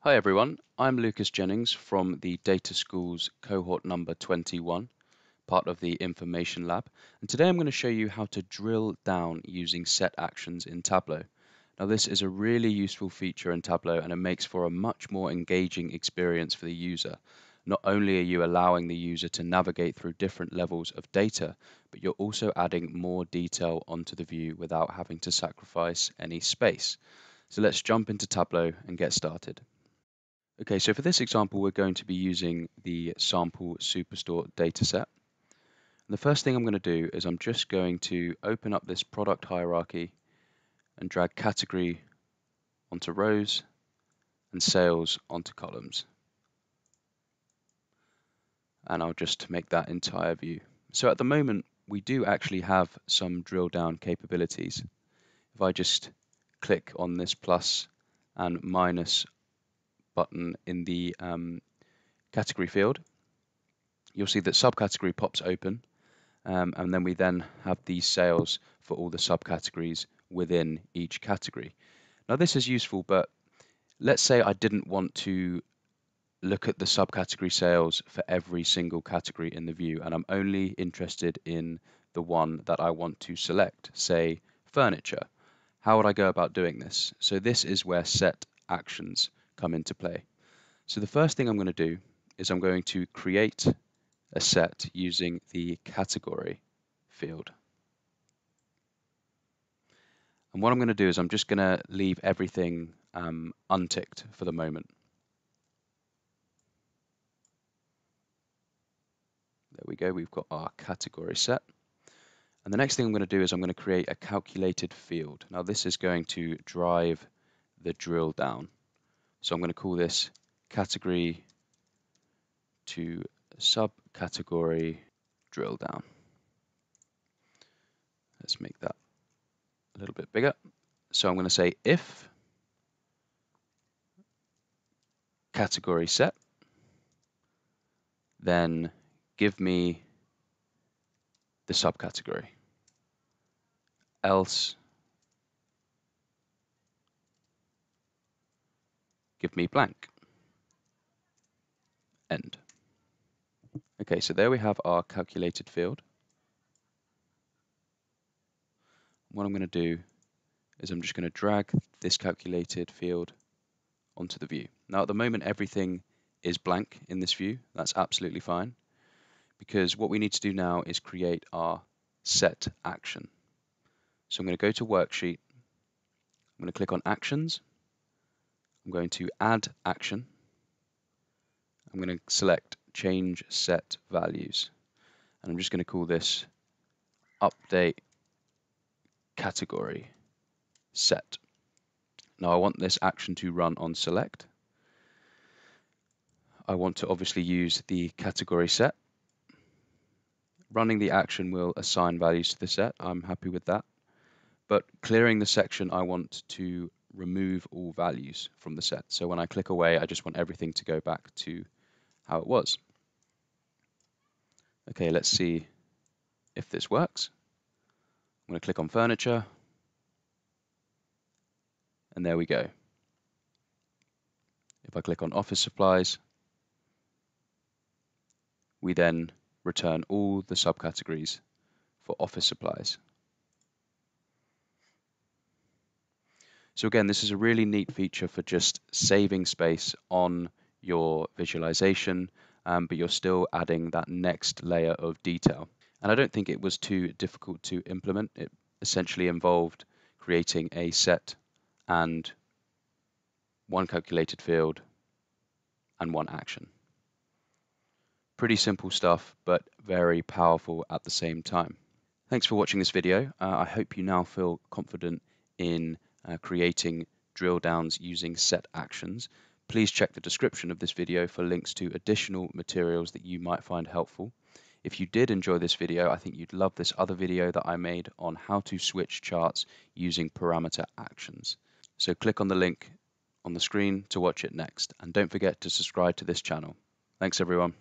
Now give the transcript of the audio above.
Hi everyone, I'm Lukas Jennings from the Data School's cohort number 21, part of the Information Lab, and today I'm going to show you how to drill down using set actions in Tableau. Now this is a really useful feature in Tableau and it makes for a much more engaging experience for the user. Not only are you allowing the user to navigate through different levels of data, but you're also adding more detail onto the view without having to sacrifice any space. So let's jump into Tableau and get started. Okay, so for this example, we're going to be using the sample superstore dataset. And the first thing I'm going to do is I'm just going to open up this product hierarchy and drag category onto rows and sales onto columns. And I'll just make that entire view. So at the moment, we do actually have some drill down capabilities. If I just click on this plus and minus button in the category field, you'll see that subcategory pops open, and then we have these sales for all the subcategories within each category. Now this is useful, but let's say I didn't want to look at the subcategory sales for every single category in the view, and I'm only interested in the one that I want to select, say furniture. How would I go about doing this? So this is where set actions come into play. So the first thing I'm going to do is I'm going to create a set using the category field. And what I'm going to do is I'm just going to leave everything unticked for the moment. There we go, we've got our category set. And the next thing I'm going to do is I'm going to create a calculated field. Now this is going to drive the drill down. So I'm going to call this category to subcategory drill down. Let's make that a little bit bigger. So I'm going to say if category set, then give me the subcategory, else give me blank, end. Okay, so there we have our calculated field. What I'm going to do is I'm just going to drag this calculated field onto the view. Now at the moment everything is blank in this view. That's absolutely fine, because what we need to do now is create our set action. So I'm going to go to worksheet, I'm going to click on actions, I'm going to add action, I'm going to select change set values, and I'm just going to call this update category set. Now I want this action to run on select. I want to obviously use the category set. Running the action will assign values to the set. I'm happy with that. But clearing the section, I want to remove all values from the set. So when I click away, I just want everything to go back to how it was. Okay, let's see if this works. I'm going to click on furniture, and there we go. If I click on office supplies, we then return all the subcategories for office supplies. So again, this is a really neat feature for just saving space on your visualization, but you're still adding that next layer of detail. And I don't think it was too difficult to implement. It essentially involved creating a set and one calculated field and one action. Pretty simple stuff, but very powerful at the same time. Thanks for watching this video. I hope you now feel confident in creating drill downs using set actions. Please check the description of this video for links to additional materials that you might find helpful. If you did enjoy this video, I think you'd love this other video that I made on how to switch charts using parameter actions. So click on the link on the screen to watch it next, and don't forget to subscribe to this channel. Thanks everyone.